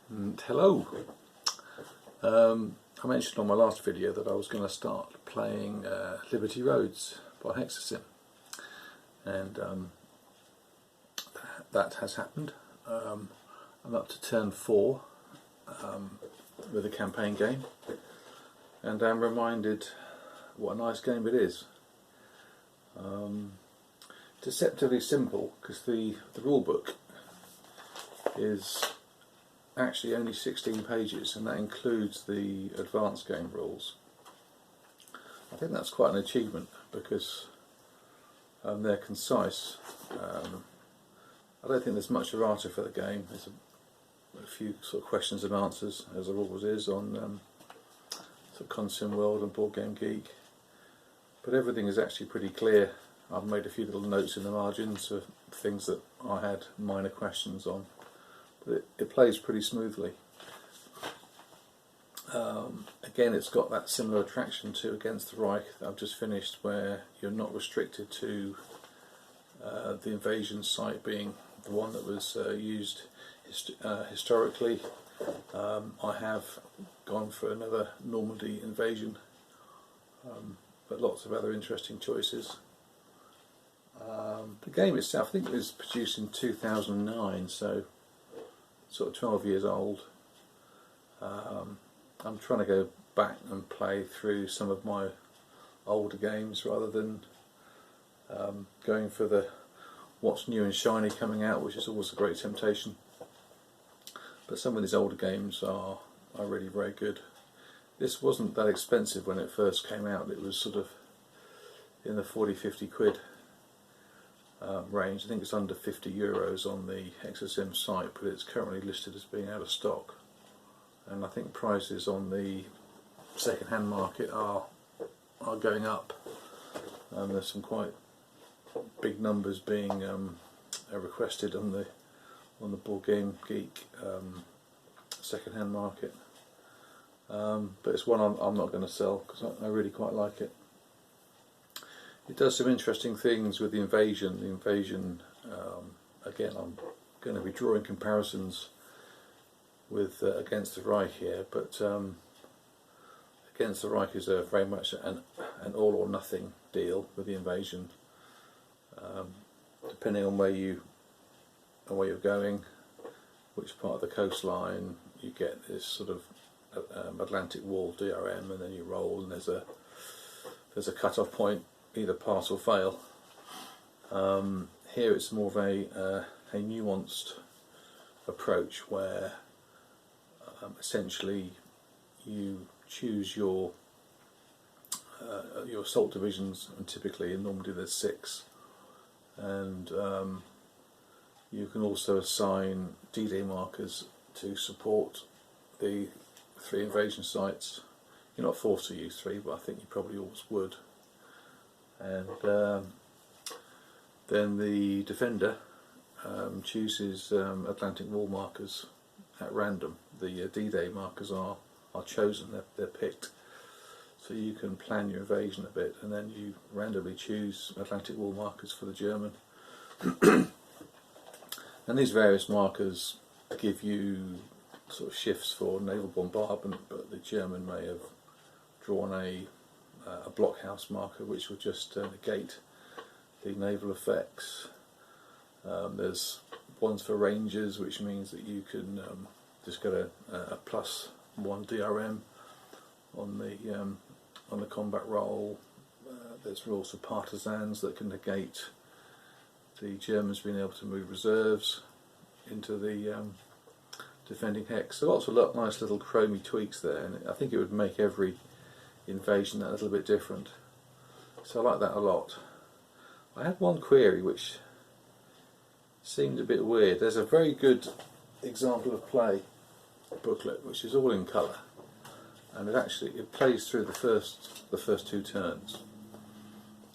Hello. I mentioned on my last video that I was going to start playing Liberty Roads by Hexasim, and that has happened. I'm up to turn 4 with a campaign game, and I'm reminded what a nice game it is. Deceptively simple, because the rule book is actually only 16 pages, and that includes the advanced game rules. I think that's quite an achievement, because they're concise. I don't think there's much errata for the game. There's a few sort of questions and answers, as there always is on sort of Consim World and Board Game Geek, but everything is actually pretty clear. I've made a few little notes in the margins of things that I had minor questions on. It plays pretty smoothly. Again, it's got that similar attraction to Against the Reich that I've just finished, where you're not restricted to the invasion site being the one that was used historically. I have gone for another Normandy invasion, but lots of other interesting choices. The game itself, I think it was produced in 2009, so sort of 12 years old. I'm trying to go back and play through some of my older games rather than going for the what's new and shiny coming out, which is always a great temptation. But some of these older games are really very good. This wasn't that expensive when it first came out. It was sort of in the 40-50 quid range. I think it's under €50 on the Hexasim site, but it's currently listed as being out of stock. And I think prices on the second-hand market are going up. There's some quite big numbers being requested on the Board Game Geek second-hand market. But it's one I'm not going to sell, because I really quite like it. It does some interesting things with the invasion. The invasion, again, I'm going to be drawing comparisons with Against the Reich here, but Against the Reich is very much an all or nothing deal with the invasion. Depending on where you're going, which part of the coastline, you get this sort of Atlantic Wall DRM, and then you roll, and there's a cut-off point, either pass or fail. Here it's more of a nuanced approach, where essentially you choose your assault divisions, and typically in Normandy there's 6, and you can also assign D-Day markers to support the 3 invasion sites. You're not forced to use 3, but I think you probably always would. And then the defender chooses Atlantic Wall markers at random. The D-Day markers are chosen, they're picked, so you can plan your invasion a bit, and then you randomly choose Atlantic Wall markers for the German. And these various markers give you sort of shifts for naval bombardment, but the German may have drawn a blockhouse marker, which will just negate the naval effects. There's ones for rangers, which means that you can just get a +1 DRM on the combat roll. There's rules for partisans that can negate the Germans being able to move reserves into the defending hex. So lots of nice little chromy tweaks there, and I think it would make every invasion that little bit different. So I like that a lot. I had one query which seemed a bit weird. There's a very good example of play booklet which is all in colour, and it plays through the first 2 turns.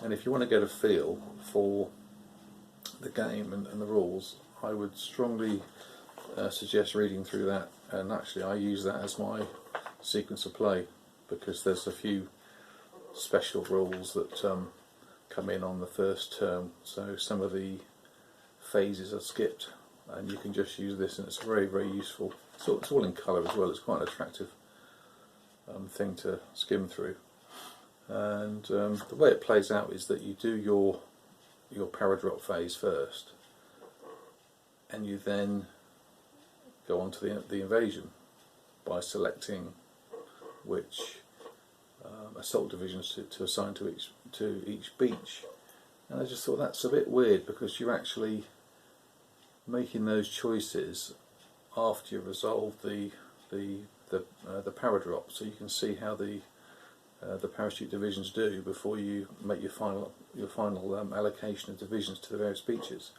And if you want to get a feel for the game and the rules, I would strongly suggest reading through that. And actually I use that as my sequence of play, because there's a few special rules that come in on the first turn, so some of the phases are skipped and you can just use this, and it's very, very useful. So it's all in colour as well. It's quite an attractive thing to skim through. And the way it plays out is that you do your paradrop phase first, and you then go on to the invasion by selecting which assault divisions to assign to each beach. And I just thought that's a bit weird, because you're actually making those choices after you've resolved the paradrop, so you can see how the parachute divisions do before you make your final allocation of divisions to the various beaches.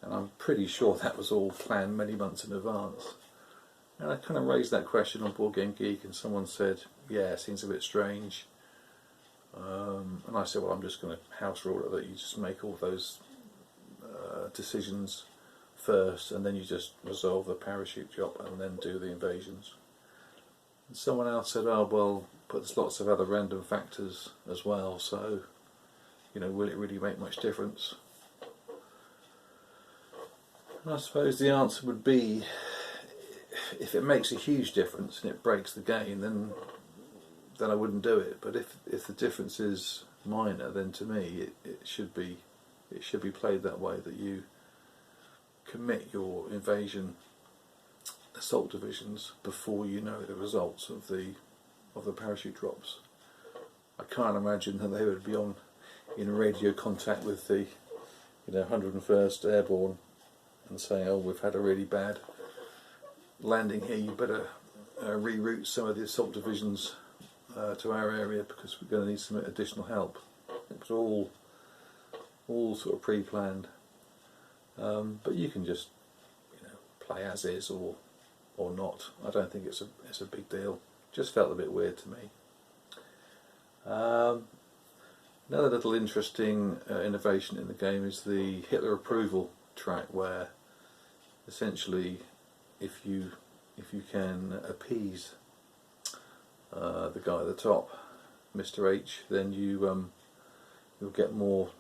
And I'm pretty sure that was all planned many months in advance. And I kind of raised that question on Board Game Geek, and someone said, yeah, it seems a bit strange. And I said, well, I'm just going to house rule it that you just make all those decisions first, and then you just resolve the parachute job and then do the invasions. And someone else said, oh well, but there's lots of other random factors as well, so will it really make much difference? And I suppose the answer would be, if it makes a huge difference and it breaks the game, then I wouldn't do it. But if the difference is minor, then to me it should be played that way, that you commit your invasion assault divisions before you know the results of the parachute drops. I can't imagine that they would be in radio contact with the 101st Airborne and saying, oh, we've had a really bad landing here, you better reroute some of the assault divisions to our area because we're going to need some additional help. It was all sort of pre-planned, but you can just play as is or not. I don't think it's a big deal. Just felt a bit weird to me. Another little interesting innovation in the game is the Hitler approval track, where essentially if you can appease the guy at the top, Mr. H, then you'll get more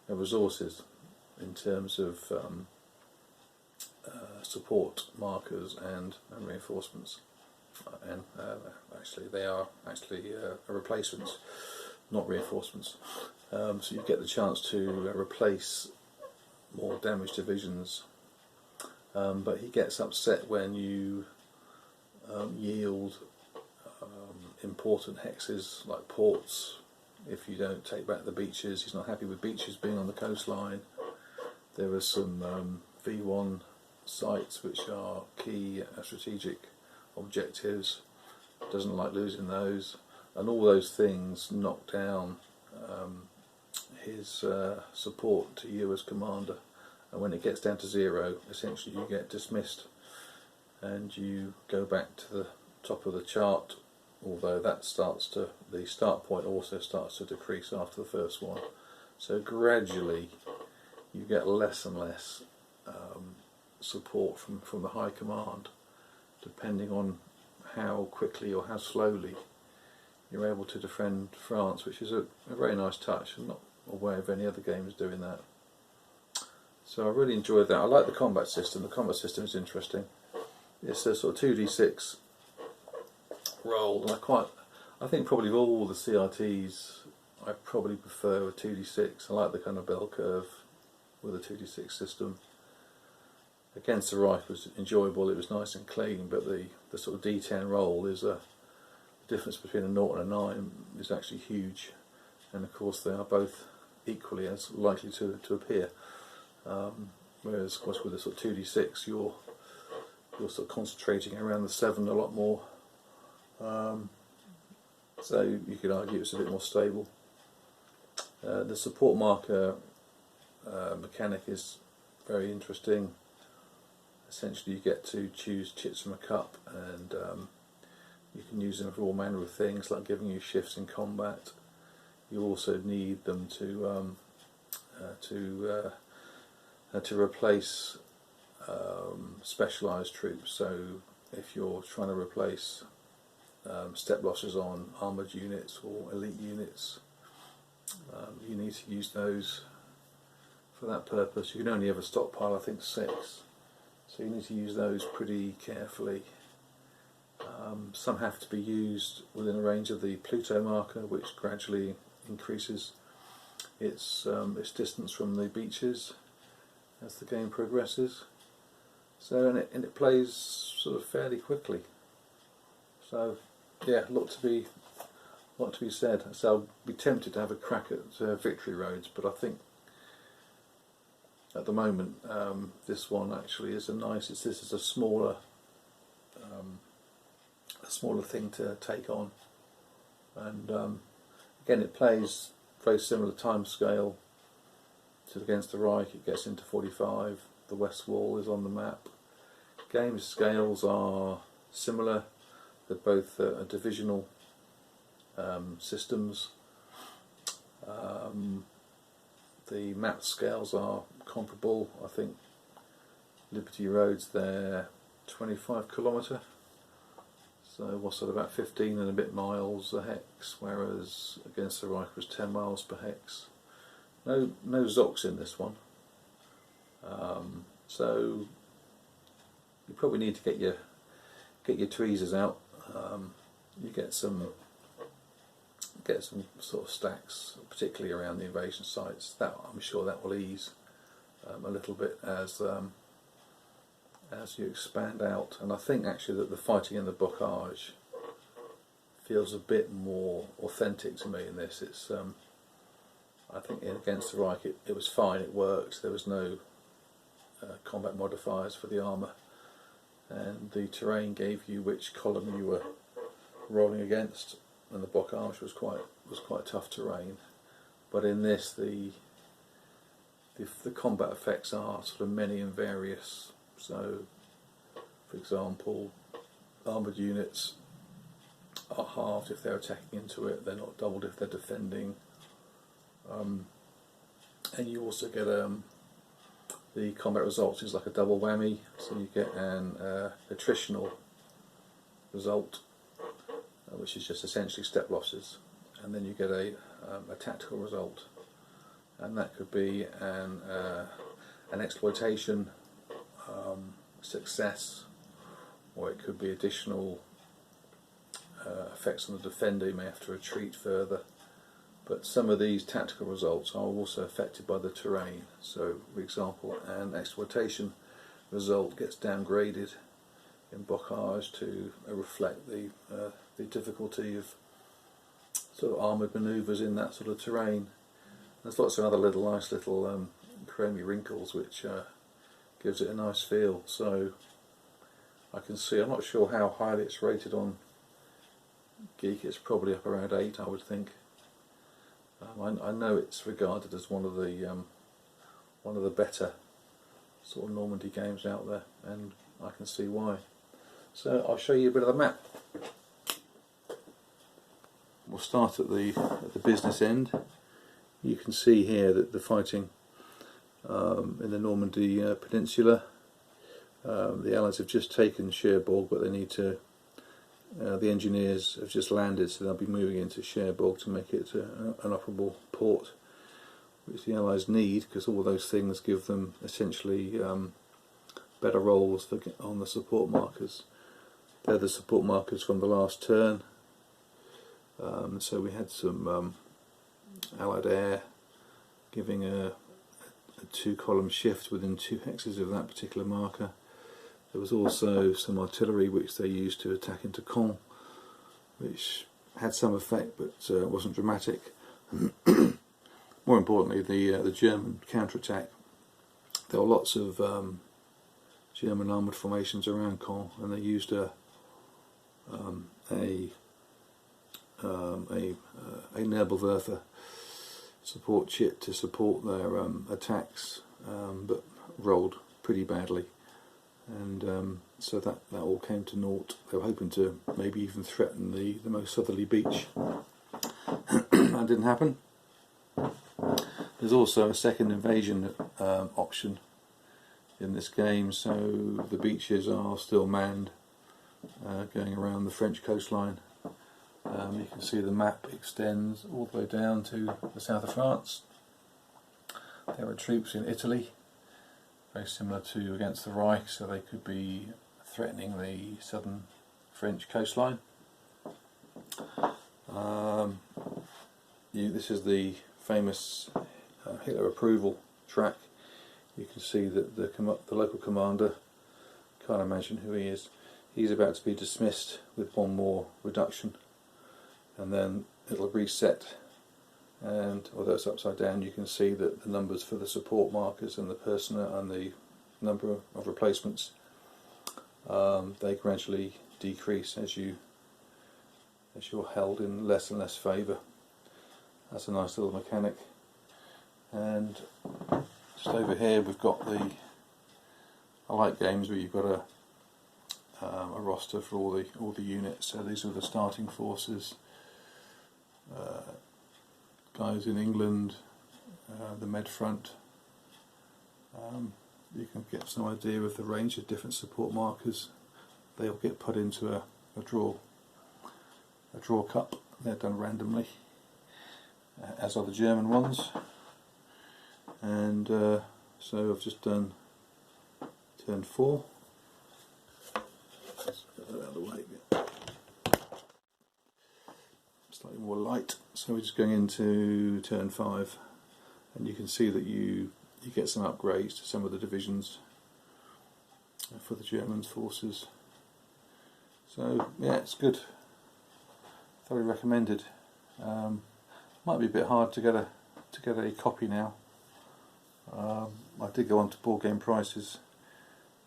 resources in terms of support markers and reinforcements. And actually they are replacements, not reinforcements. So you get the chance to replace more damaged divisions, but he gets upset when you yield important hexes like ports. If you don't take back the beaches, he's not happy with beaches being on the coastline. There are some V1 sites which are key strategic objectives, doesn't like losing those, and all those things knock down his support to you as commander. And when it gets down to 0, essentially you get dismissed and you go back to the top of the chart, although the start point also starts to decrease after the first one. So gradually you get less and less support from the high command, depending on how quickly or how slowly you're able to defend France, which is a very nice touch. I'm not aware of any other games doing that. So I really enjoyed that. I like the combat system. The combat system is interesting. It's a sort of 2d6 roll, and I think probably of all the CRTs I probably prefer a 2d6. I like the kind of bell curve with a 2d6 system. Against the Reich was enjoyable, it was nice and clean, but the sort of D10 roll is the difference between a 0 and a 9 is actually huge, and of course they are both equally as likely to appear. Whereas of course with the sort of 2d6 you're sort of concentrating around the 7 a lot more, so you could argue it's a bit more stable. The support marker mechanic is very interesting. Essentially you get to choose chits from a cup, and you can use them for all manner of things, like giving you shifts in combat. You also need them to replace specialised troops. So if you're trying to replace step losses on armoured units or elite units, you need to use those for that purpose. You can only ever stockpile, I think, 6, so you need to use those pretty carefully. Some have to be used within a range of the Pluto marker, which gradually increases its distance from the beaches as the game progresses. So and it plays sort of fairly quickly. So yeah, a lot to be said. So I'll be tempted to have a crack at Victory Roads, but I think at the moment this one actually is this is a smaller thing to take on, and again it plays very similar time scale to Against the Reich. It gets into 45. The West Wall is on the map. Game scales are similar. They're both divisional systems. The map scales are comparable. I think Liberty Roads, they're 25 kilometre, so what's that, about 15 and a bit miles a hex, whereas Against the Reich was 10 miles per hex. No Zocs in this one, so you probably need to get your tweezers out. You get some sort of stacks, particularly around the invasion sites. That I'm sure that will ease a little bit as you expand out. And I think actually that the fighting in the bocage feels a bit more authentic to me in this. It's I think in Against the Reich it was fine, it worked. There was no combat modifiers for the armour, and the terrain gave you which column you were rolling against, and the bocage was quite tough terrain. But in this, the combat effects are sort of many and various. So, for example, armoured units are halved if they're attacking into it. They're not doubled if they're defending. And you also get the combat results is like a double whammy. So you get an attritional result, which is just essentially step losses, and then you get a tactical result, and that could be an exploitation success, or it could be additional effects on the defender. You may have to retreat further. But some of these tactical results are also affected by the terrain. So, for example, an exploitation result gets downgraded in bocage to reflect the difficulty of sort of armoured manoeuvres in that sort of terrain. There's lots of other nice little chromey wrinkles which gives it a nice feel. So I can see, I'm not sure how highly it's rated on Geek. It's probably up around 8, I would think. I know it's regarded as one of the better sort of Normandy games out there, and I can see why. So I'll show you a bit of the map. We'll start at the business end. You can see here that the fighting in the Normandy peninsula. The Allies have just taken Cherbourg, but they need to. The engineers have just landed, so they'll be moving into Cherbourg to make it an operable port, which the Allies need, because all those things give them essentially better roles on the support markers. They're the support markers from the last turn. So we had some Allied air giving a 2-column shift within 2 hexes of that particular marker. There was also some artillery which they used to attack into Caen, which had some effect but wasn't dramatic. More importantly, the German counterattack. There were lots of German armoured formations around Caen, and they used a Nebelwerfer support kit to support their attacks, but rolled pretty badly. And so that all came to naught. They were hoping to maybe even threaten the most southerly beach. That didn't happen. There's also a second invasion option in this game, so the beaches are still manned, going around the French coastline. You can see the map extends all the way down to the south of France. There were troops in Italy, very similar to against the Reich, so they could be threatening the southern French coastline. This is the famous Hitler approval track. You can see that the local commander, can't imagine who he is, he's about to be dismissed with one more reduction, and then it'll reset, and although it's upside down you can see that the numbers for the support markers and the personnel and the number of replacements, they gradually decrease as you're held in less and less favour. That's a nice little mechanic. And just over here we've got I like games where you've got a roster for all the units. So these are the starting forces, guys in England, the Med Front. You can get some idea of the range of different support markers. They'll get put into a draw cup. They're done randomly, as are the German ones. And so I've just done turn 4. Let's get that out of the way a bit. Slightly more light. So we're just going into turn 5, and you can see that you get some upgrades to some of the divisions for the German forces. So yeah, it's good. Thoroughly recommended. Might be a bit hard to get a copy now. I did go on to Board Game Prices,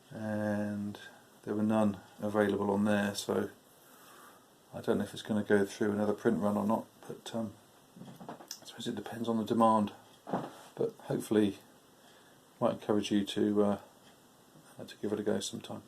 and there were none available on there, so I don't know if it's going to go through another print run or not, but I suppose it depends on the demand. But hopefully might encourage you to give it a go sometime.